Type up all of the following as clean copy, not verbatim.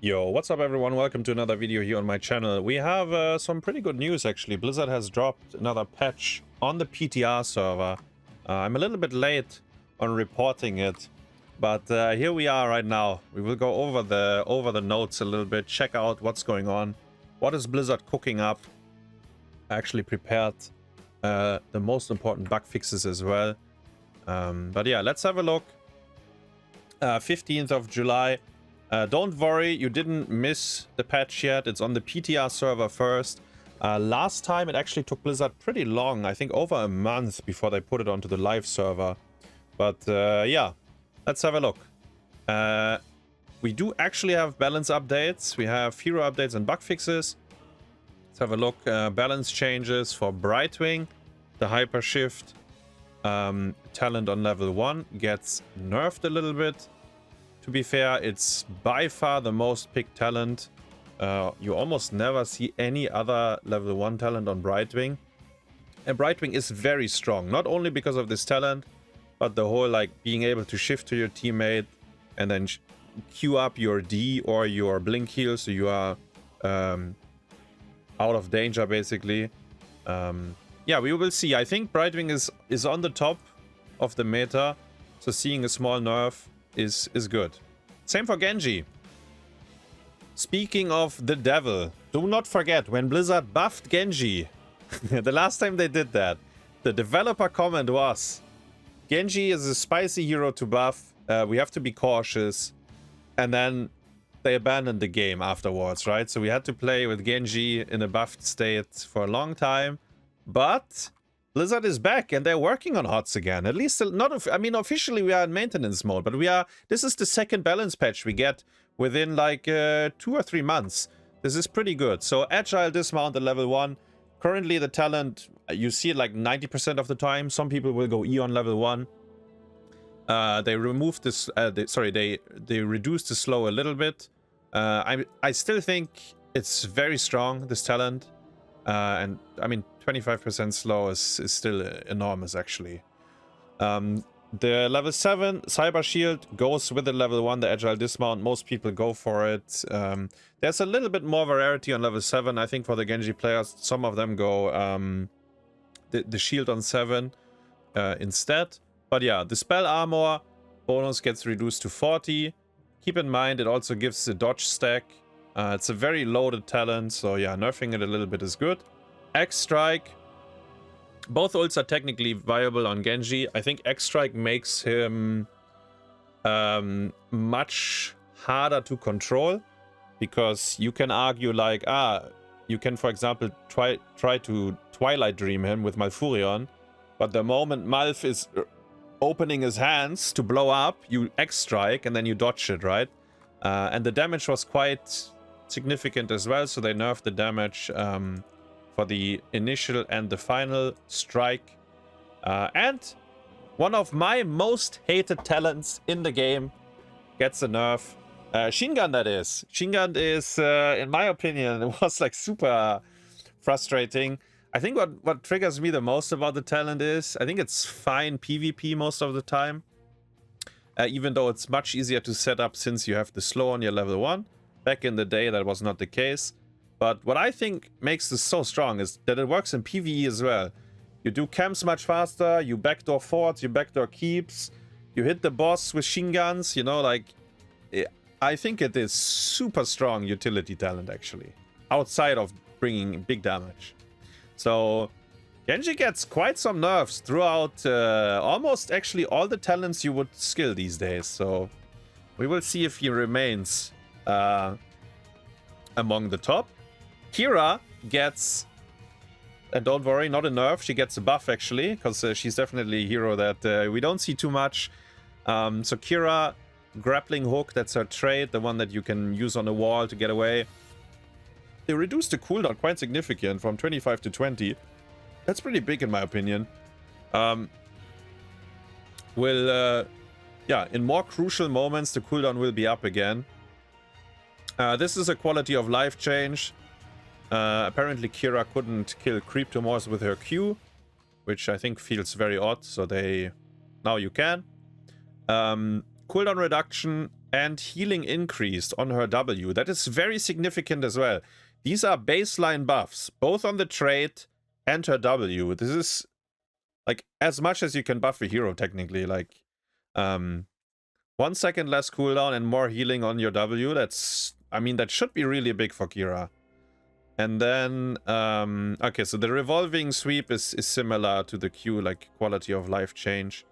Yo, what's up everyone? Welcome to another video here on my channel. We have some pretty good news actually. Blizzard has dropped another patch on the PTR server. I'm a little bit late on reporting it, but here we are right now. We will go over the notes a little bit, check out what's going on. What is Blizzard cooking up? I actually prepared the most important bug fixes as well. But yeah, let's have a look. 15th of July. Don't worry, you didn't miss the patch yet. It's on the PTR server first. Last time it actually took Blizzard pretty long, I think over a month before they put it onto the live server. But yeah, let's have a look. We do actually have balance updates. We have hero updates and bug fixes. Let's have a look. Balance changes for Brightwing. The Hyper Shift talent on level 1 gets nerfed a little bit. To be fair, it's by far the most picked talent. You almost never see any other level 1 talent on Brightwing. And Brightwing is very strong, not only because of this talent, but the whole like being able to shift to your teammate and then queue up your D or your blink heal so you are out of danger basically. Yeah, we will see. I think Brightwing is on the top of the meta, so seeing a small nerf is good. Same for Genji. Speaking of the devil, do not forget when Blizzard buffed Genji. The last time they did that, the developer comment was, Genji is a spicy hero to buff, we have to be cautious, and then they abandoned the game afterwards, right? So we had to play with Genji in a buffed state for a long time, but Blizzard is back and they're working on HOTS again. At least not, I mean, officially we are in maintenance mode, but this is the second balance patch we get within like 2 or 3 months. This is pretty good. So Agile Dismount at level 1. Currently the talent, you see it like 90% of the time. Some people will go E on level 1. They removed this, they reduced the slow a little bit. I still think it's very strong, this talent. And I mean, 25% slow is still enormous, actually. The level 7 Cyber Shield goes with the level 1, the Agile Dismount. Most people go for it. There's a little bit more variety on level 7. I think for the Genji players, some of them go the shield on 7 instead. But yeah, the spell armor bonus gets reduced to 40. Keep in mind, it also gives the dodge stack. It's a very loaded talent, so yeah, nerfing it a little bit is good. X-Strike. Both ults are technically viable on Genji. I think X-Strike makes him much harder to control, because you can argue like, you can, for example, try to Twilight Dream him with Malfurion, but the moment Malf is opening his hands to blow up, you X-Strike and then you dodge it, right? And the damage was quite significant as well, so they nerfed the damage for the initial and the final strike. And one of my most hated talents in the game gets a nerf. Shingun, that is. Shingun is, in my opinion, it was like super frustrating. I think what triggers me the most about the talent is, I think it's fine PvP most of the time. Even though it's much easier to set up since you have the slow on your level 1. Back in the day, that was not the case. But what I think makes this so strong is that it works in PvE as well. You do camps much faster, you backdoor forts, you backdoor keeps, you hit the boss with Shinguns, you know, like... I think it is super strong utility talent, actually. Outside of bringing big damage. So, Genji gets quite some nerfs throughout almost actually all the talents you would skill these days. So, we will see if he remains among the top. Kira gets, and don't worry, not a nerf, she gets a buff actually, because she's definitely a hero that we don't see too much. So Kira, grappling hook, that's her trait, the one that you can use on the wall to get away. They reduced the cooldown quite significant from 25 to 20. That's pretty big in my opinion. Yeah, in more crucial moments, the cooldown will be up again. This is a quality of life change. Apparently Kira couldn't kill creep tumors with her Q, which I think feels very odd, so now you can. Cooldown reduction and healing increased on her W. That is very significant as well. These are baseline buffs, both on the trait and her W. This is like as much as you can buff a hero technically. Like 1 second less cooldown and more healing on your W. That's, I mean, that should be really big for Kira. And then, okay, so the revolving sweep is similar to the Q, like quality of life change.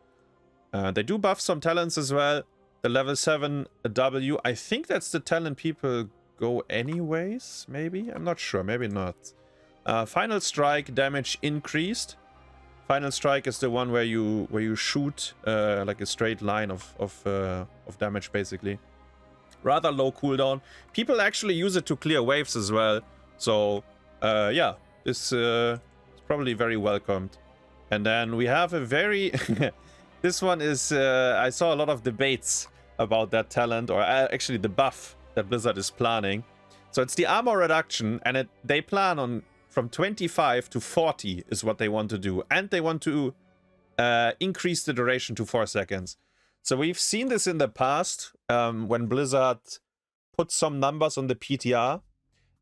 They do buff some talents as well. The level 7 W, I think that's the talent people go anyways, maybe? I'm not sure, maybe not. Final strike damage increased. Final strike is the one where you shoot like a straight line of damage, basically. Rather low cooldown. People actually use it to clear waves as well. So, yeah, this is probably very welcomed. And then we have a very... this one is... I saw a lot of debates about that talent, or actually the buff that Blizzard is planning. So it's the armor reduction, and they plan on from 25 to 40 is what they want to do. And they want to increase the duration to 4 seconds. So we've seen this in the past, when Blizzard put some numbers on the PTR,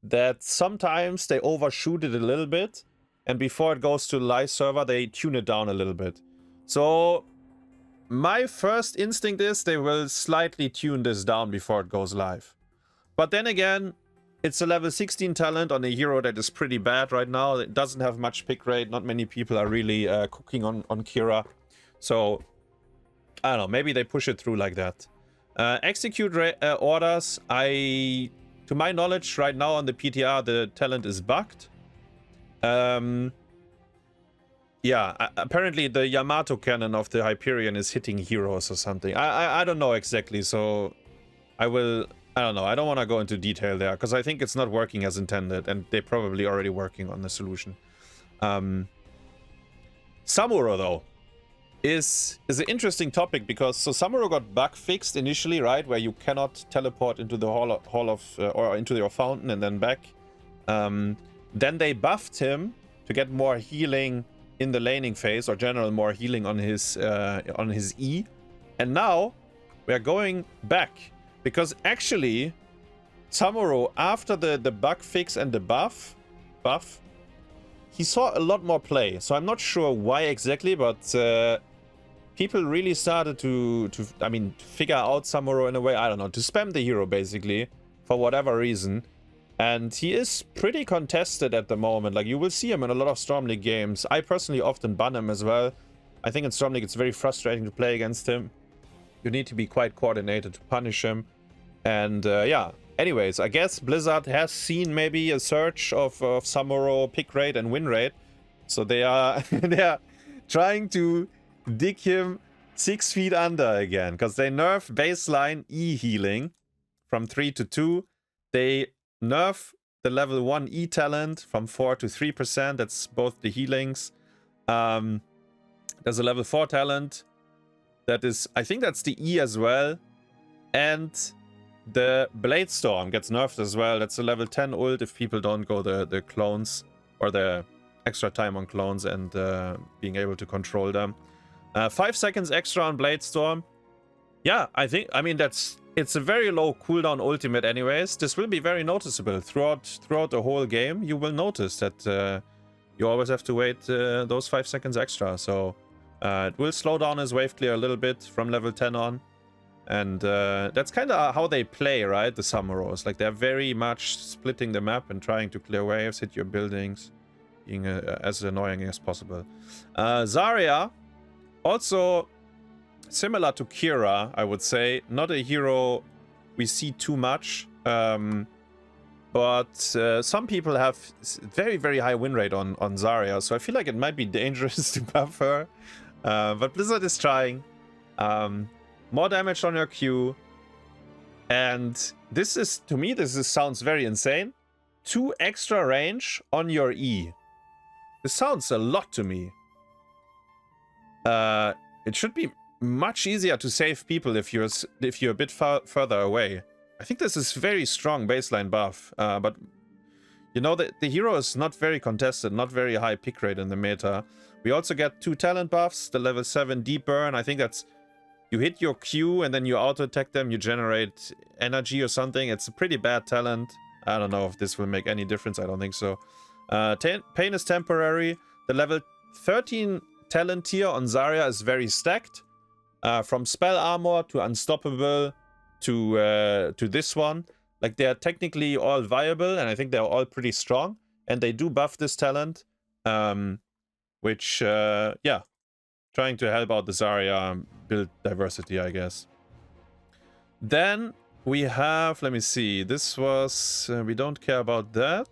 that sometimes they overshoot it a little bit, and before it goes to the live server, they tune it down a little bit. So my first instinct is they will slightly tune this down before it goes live. But then again, it's a level 16 talent on a hero that is pretty bad right now. It doesn't have much pick rate. Not many people are really cooking on Kira. So, I don't know. Maybe they push it through like that. Execute orders. To my knowledge, right now on the PTR, the talent is bugged. Yeah, apparently the Yamato cannon of the Hyperion is hitting heroes or something. I don't know exactly, so I don't know. I don't want to go into detail there, because I think it's not working as intended, and they're probably already working on the solution. Samuro, though, is an interesting topic, because so Samuro got bug fixed initially, right, where you cannot teleport into the hall of or into your fountain and then back. Then they buffed him to get more healing in the laning phase, or general more healing on his E. And now we are going back, because actually Samuro, after the bug fix and the buff, he saw a lot more play. So I'm not sure why exactly, but people really started to figure out Samuro in a way, I don't know, to spam the hero basically for whatever reason. And he is pretty contested at the moment. Like, you will see him in a lot of Storm League games. I personally often ban him as well. I think in Storm League it's very frustrating to play against him. You need to be quite coordinated to punish him. And yeah, anyways, I guess Blizzard has seen maybe a surge of Samuro pick rate and win rate. So they are trying to dig him 6 feet under again, because they nerfed baseline E healing from 3 to 2. They nerf the level 1 E talent from 4 to 3%. That's both the healings. There's a level 4 talent that is, I think that's the E as well. And the Blade Storm gets nerfed as well. That's a level 10 ult if people don't go the clones, or the extra time on clones and being able to control them. 5 seconds extra on Blade Storm. Yeah, I mean, it's a very low cooldown ultimate anyways. This will be very noticeable throughout the whole game. You will notice that you always have to wait those 5 seconds extra. So it will slow down his wave clear a little bit from level 10 on. And that's kind of how they play, right? The Samuros. Like, they're very much splitting the map and trying to clear waves, hit your buildings, being as annoying as possible. Zarya, also similar to Kira, I would say. Not a hero we see too much. But some people have very, very high win rate on Zarya. So I feel like it might be dangerous to buff her. But Blizzard is trying. More damage on your Q. And this is, to me, sounds very insane. 2 extra range on your E. This sounds a lot to me. It should be much easier to save people if you're a bit further away. I think this is very strong baseline buff. But you know, the hero is not very contested, not very high pick rate in the meta. We also get 2 talent buffs, the level 7 deep burn. I think that's, you hit your Q and then you auto-attack them, you generate energy or something. It's a pretty bad talent. I don't know if this will make any difference. I don't think so. Pain is temporary. The level 13 talent tier on Zarya is very stacked. From spell armor to unstoppable to this one. Like, they're technically all viable, and I think they're all pretty strong. And they do buff this talent, which, yeah, trying to help out the Zarya build diversity, I guess. Then we have, let me see, this was, we don't care about that.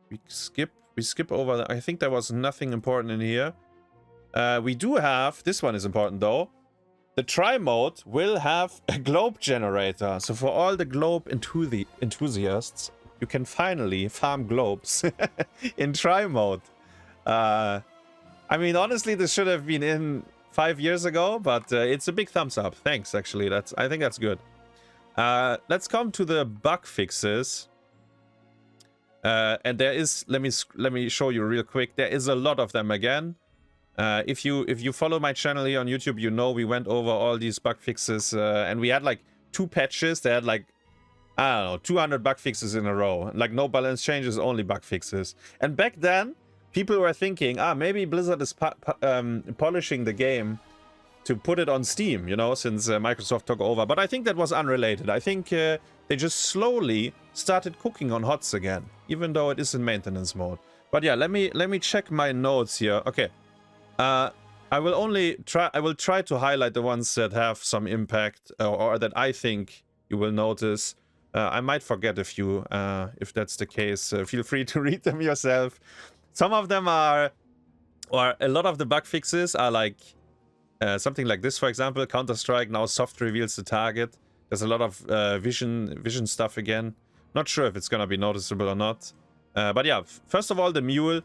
We skip over that. I think there was nothing important in here. We do have, this one is important though. The try mode will have a globe generator. So for all the globe enthusiasts, you can finally farm globes in try mode. I mean, honestly, this should have been in 5 years ago, but it's a big thumbs up. Thanks, actually. I think that's good. Let's come to the bug fixes. And there is, let me show you real quick. There is a lot of them again. If you follow my channel here on YouTube, you know we went over all these bug fixes, and we had like 2 patches. They had like, I don't know, 200 bug fixes in a row. Like, no balance changes, only bug fixes. And back then, people were thinking, maybe Blizzard is polishing the game to put it on Steam, you know, since Microsoft took over. But I think that was unrelated. I think they just slowly started cooking on HOTS again, even though it is in maintenance mode. But yeah, let me check my notes here. Okay. I will try to highlight the ones that have some impact, or that I think you will notice. I might forget a few. If that's the case, feel free to read them yourself. Some of them are, or a lot of the bug fixes are like something like this, for example. Counter-Strike now soft reveals the target. There's a lot of vision stuff again. Not sure if it's gonna be noticeable or not. But yeah, first of all, the mule.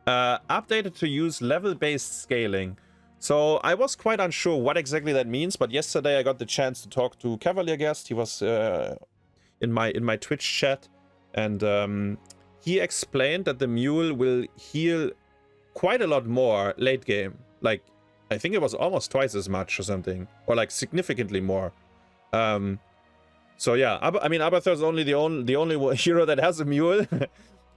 Updated to use level-based scaling. So I was quite unsure what exactly that means, but yesterday I got the chance to talk to Cavalier Guest. He was in my Twitch chat, and he explained that the mule will heal quite a lot more late game. Like, I think it was almost twice as much or something, or like significantly more. So yeah, I mean, Abathur is only the only hero that has a mule.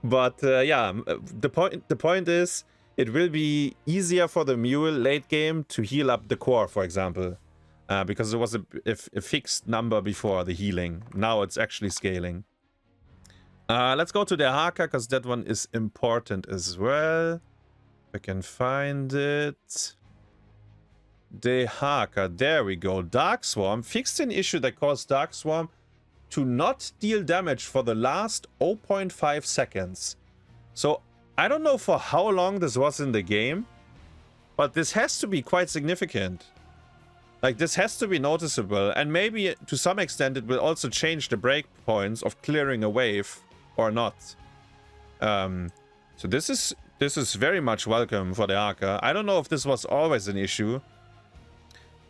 But yeah, the point is, it will be easier for the mule late game to heal up the core, for example, because it was a fixed number before the healing. Now it's actually scaling. Let's go to the Haka, because that one is important as well. If I can find it. The Haka, there we go. Dark Swarm fixed an issue that caused Dark Swarm to not deal damage for the last 0.5 seconds. So I don't know for how long this was in the game, but this has to be quite significant. Like, this has to be noticeable, and maybe to some extent it will also change the breakpoints of clearing a wave or not. So this is very much welcome for the Arca. I don't know if this was always an issue.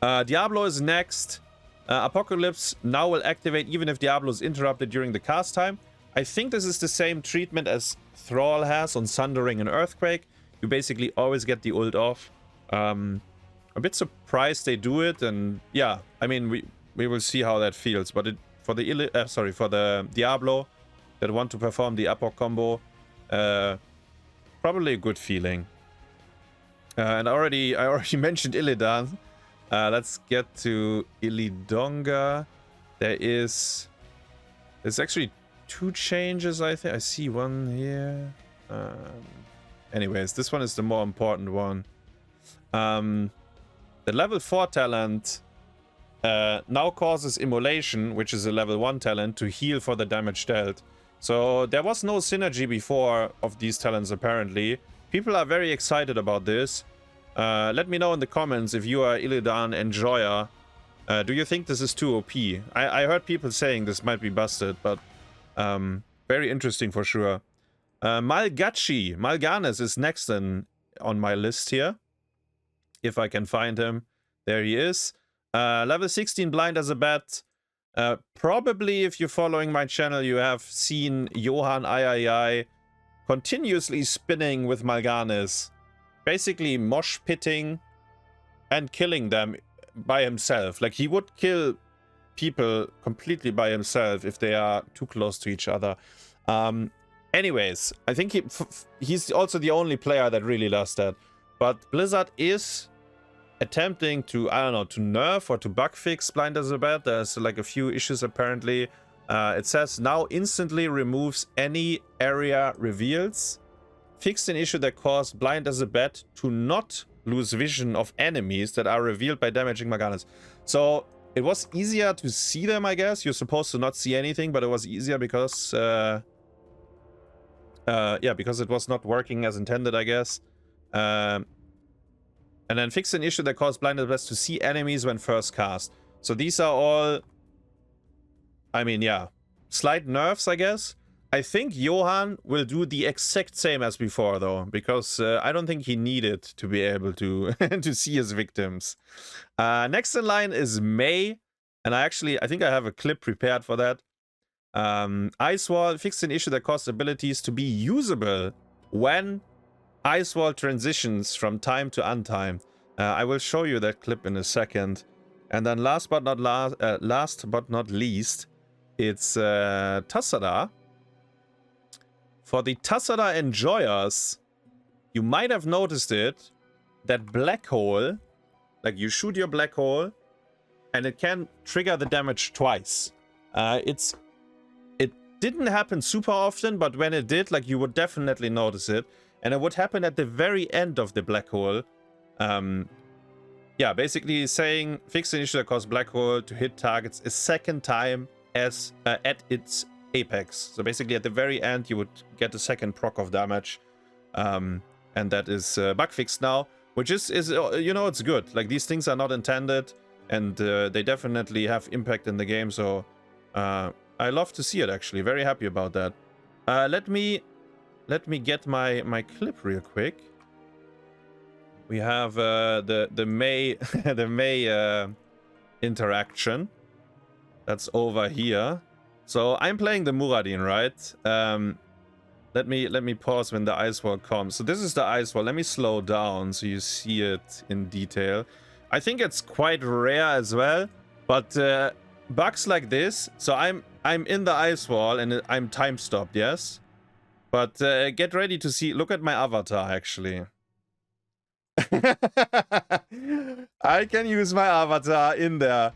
Diablo is next. Apocalypse now will activate even if Diablo is interrupted during the cast time. I think this is the same treatment as Thrall has on Sundering and Earthquake. You basically always get the ult off. A bit surprised they do it, and yeah, I mean, we will see how that feels. But for the Diablo that want to perform the Apoc combo, probably a good feeling. And I already mentioned Illidan. Let's get to Illidonga. There's actually 2 changes, I think. I see one here. Anyways, this one is the more important one. The level 4 talent now causes Immolation, which is a level 1 talent, to heal for the damage dealt. So there was no synergy before of these talents, apparently. People are very excited about this. Let me know in the comments if you are Illidan enjoyer. Do you think this is too OP? I heard people saying this might be busted, but very interesting for sure. Malganis is next on my list here. If I can find him. There he is. Level 16 blind as a bat. Probably if you're following my channel, you have seen Johan III continuously spinning with Malganis. Basically mosh pitting and killing them by himself. Like, he would kill people completely by himself if they are too close to each other. Anyways, I think he's also the only player that really does that. But Blizzard is attempting to, I don't know, to nerf or to bug fix Blind as a Bat. There's like a few issues apparently. It says now instantly removes any area reveals. Fixed an issue that caused Blind as a Bat to not lose vision of enemies that are revealed by damaging Morganas. So it was easier to see them, I guess. You're supposed to not see anything, but it was easier because yeah, because it was not working as intended, I guess. And then fix an issue that caused Blind as a Bat to see enemies when first cast. So these are all, I mean, yeah, slight nerfs, I guess. I think Johan will do the exact same as before, though, because I don't think he needed to be able to to see his victims. Next in line is May, and I think I have a clip prepared for that. Ice Wall fixed an issue that caused abilities to be usable when Ice Wall transitions from time to untime. I will show you that clip in a second. And then last but not least, it's Tassada. For the Tassada enjoyers, you might have noticed it, that black hole, like you shoot your black hole, and it can trigger the damage twice. It didn't happen super often, but when it did, like you would definitely notice it. And it would happen at the very end of the black hole. Yeah, basically saying fix an issue that causes black hole to hit targets a second time as at its apex. So basically at the very end you would get a second proc of damage. And that is bug fixed now, which is you know, it's good. Like, these things are not intended, and they definitely have impact in the game. So I love to see it, actually. Very happy about that. Let me get my clip real quick. We have the May the May interaction. That's over here. So I'm playing the Muradin, right? Let me pause when the ice wall comes. So this is the ice wall. Let me slow down so you see it in detail. I think it's quite rare as well, but bugs like this. So I'm in the ice wall and I'm time stopped, yes. But get ready to see. Look at my avatar, actually. I can use my avatar in there,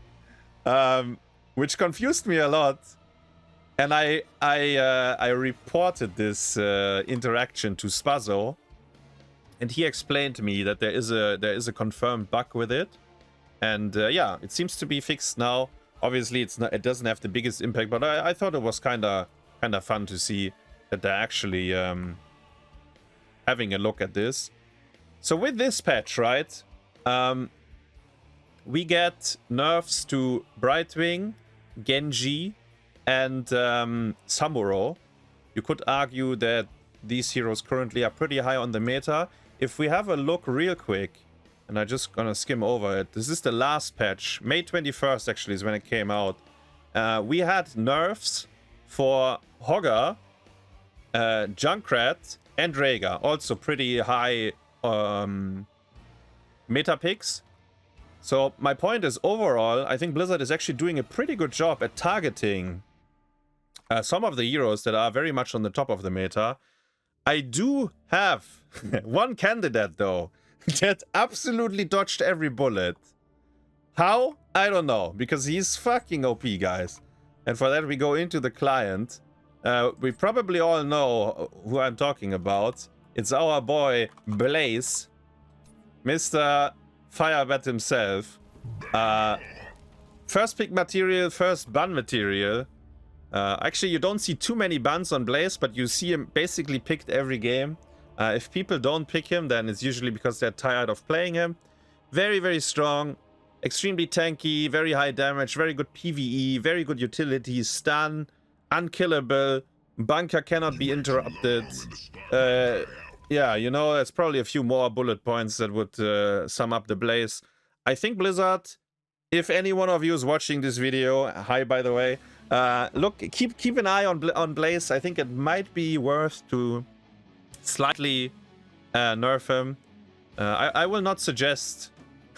which confused me a lot. And I reported this interaction to Spazzo, and he explained to me that there is a confirmed bug with it, and yeah, it seems to be fixed now. Obviously, it doesn't have the biggest impact, but I thought it was kind of fun to see that they're actually having a look at this. So with this patch, right, we get nerfs to Brightwing, Genji, and Samuro. You could argue that these heroes currently are pretty high on the meta. If we have a look real quick, and I'm just gonna skim over it. This is the last patch. May 21st actually is when it came out. We had nerfs for Hogger, Junkrat, and Rhaegar. Also pretty high meta picks. So my point is, overall, I think Blizzard is actually doing a pretty good job at targeting some of the heroes that are very much on the top of the meta. I do have one candidate, though, that absolutely dodged every bullet. How? I don't know, because he's fucking OP, guys. And for that, we go into the client. We probably all know who I'm talking about. It's our boy, Blaze. Mr. Firebat himself. First pick material, first ban material. Actually, you don't see too many bans on Blaze, but you see him basically picked every game. If people don't pick him, then it's usually because they're tired of playing him. Very, very strong. Extremely tanky, very high damage, very good PvE, very good utility, stun, unkillable, bunker cannot be interrupted. Yeah, you know, there's probably a few more bullet points that would sum up the Blaze. I think Blizzard, if any one of you is watching this video, hi by the way, look, keep an eye on Blaze. I think it might be worth to slightly nerf him. I will not suggest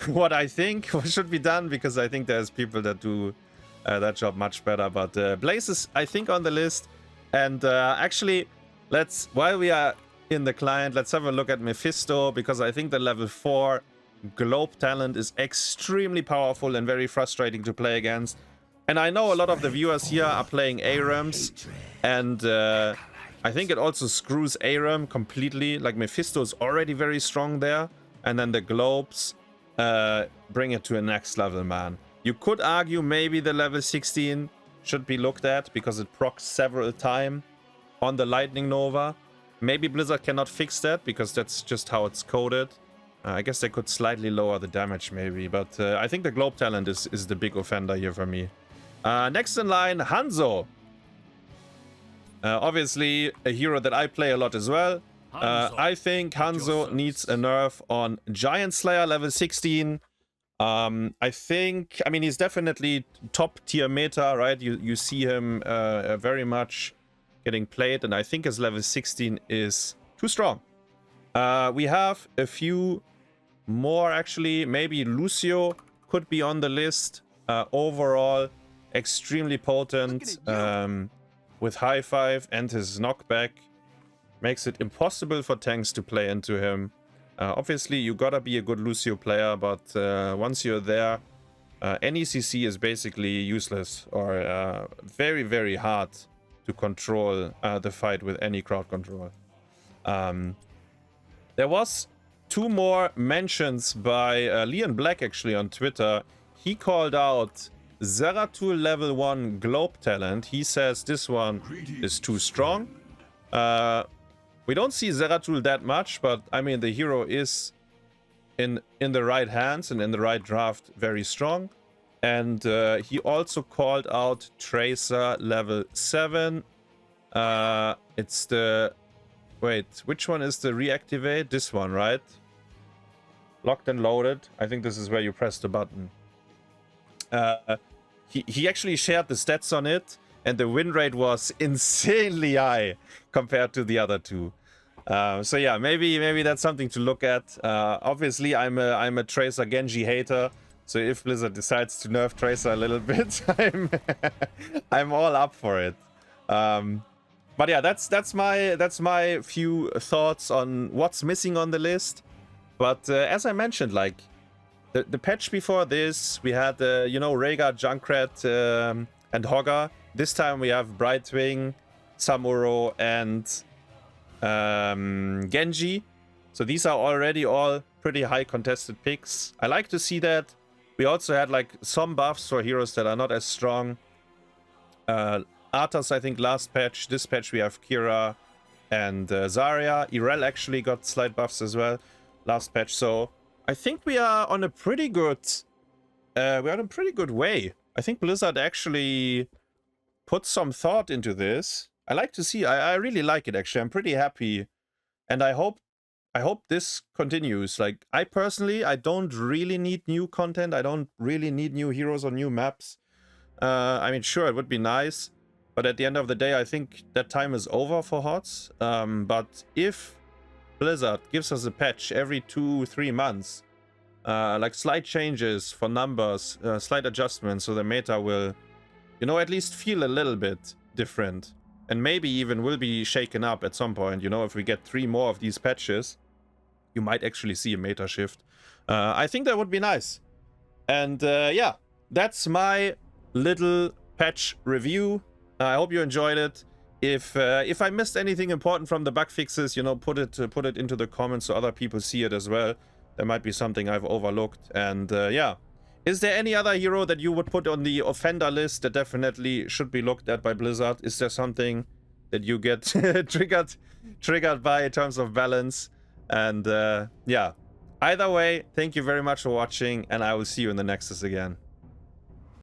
what I think should be done, because I think there's people that do that job much better. But Blaze is, I think, on the list. And actually, while we are in the client, let's have a look at Mephisto, because I think the level 4 Globe talent is extremely powerful and very frustrating to play against. And I know a lot of the viewers here are playing ARAMs, and I think it also screws ARAM completely. Like, Mephisto is already very strong there, and then the Globes bring it to a next level, man. You could argue maybe the level 16 should be looked at, because it procs several times on the Lightning Nova. Maybe Blizzard cannot fix that, because that's just how it's coded. I guess they could slightly lower the damage, maybe. But I think the Globe talent is the big offender here for me. Next in line, Hanzo. Obviously, a hero that I play a lot as well. I think Hanzo needs a nerf on Giant Slayer level 16. I mean, he's definitely top tier meta, right? You see him very much getting played, and I think his level 16 is too strong. We have a few more, actually. Maybe Lucio could be on the list. Overall, extremely potent with high five, and his knockback makes it impossible for tanks to play into him. Obviously, you gotta be a good Lucio player, but once you're there, any CC is basically useless, or very, very hard to control the fight with any crowd control. There was 2 more mentions by Leon Black, actually, on Twitter. He called out Zeratul level 1 Globe talent. He says this one is too strong. We don't see Zeratul that much, but I mean, the hero is in the right hands and in the right draft very strong. And he also called out Tracer level 7. It's the... Wait, which one is the reactivate? This one, right? Locked and loaded. I think this is where you press the button. He actually shared the stats on it, and the win rate was insanely high compared to the other 2. So yeah, maybe that's something to look at. Obviously, I'm a Tracer Genji hater, so if Blizzard decides to nerf Tracer a little bit, I'm all up for it. But yeah, that's my few thoughts on what's missing on the list. But as I mentioned, like the patch before this, we had you know, Rhaegar, Junkrat, and Hogger. This time we have Brightwing, Samuro, and Genji. So these are already all pretty high contested picks. I like to see that. We also had like some buffs for heroes that are not as strong. Arthas, I think, last patch. This patch we have Kira and Zarya. Irel actually got slight buffs as well last patch. So I think we are on a pretty good way. I think Blizzard actually put some thought into this. I like to see. I really like it, actually. I'm pretty happy, and I hope this continues. Like, I personally, I don't really need new content. I don't really need new heroes or new maps. I mean, sure, it would be nice, but at the end of the day, I think that time is over for HOTS. But if Blizzard gives us a patch every 2-3 months, like slight changes for numbers, slight adjustments, so the meta will, you know, at least feel a little bit different. And maybe even will be shaken up at some point. You know, if we get 3 more of these patches, you might actually see a meta shift. I think that would be nice. And yeah, that's my little patch review. I hope you enjoyed it. If I missed anything important from the bug fixes, you know, put it into the comments so other people see it as well. There might be something I've overlooked. And yeah. Is there any other hero that you would put on the offender list that definitely should be looked at by Blizzard? Is there something that you get triggered by in terms of balance? And yeah, either way, thank you very much for watching, and I will see you in the Nexus again.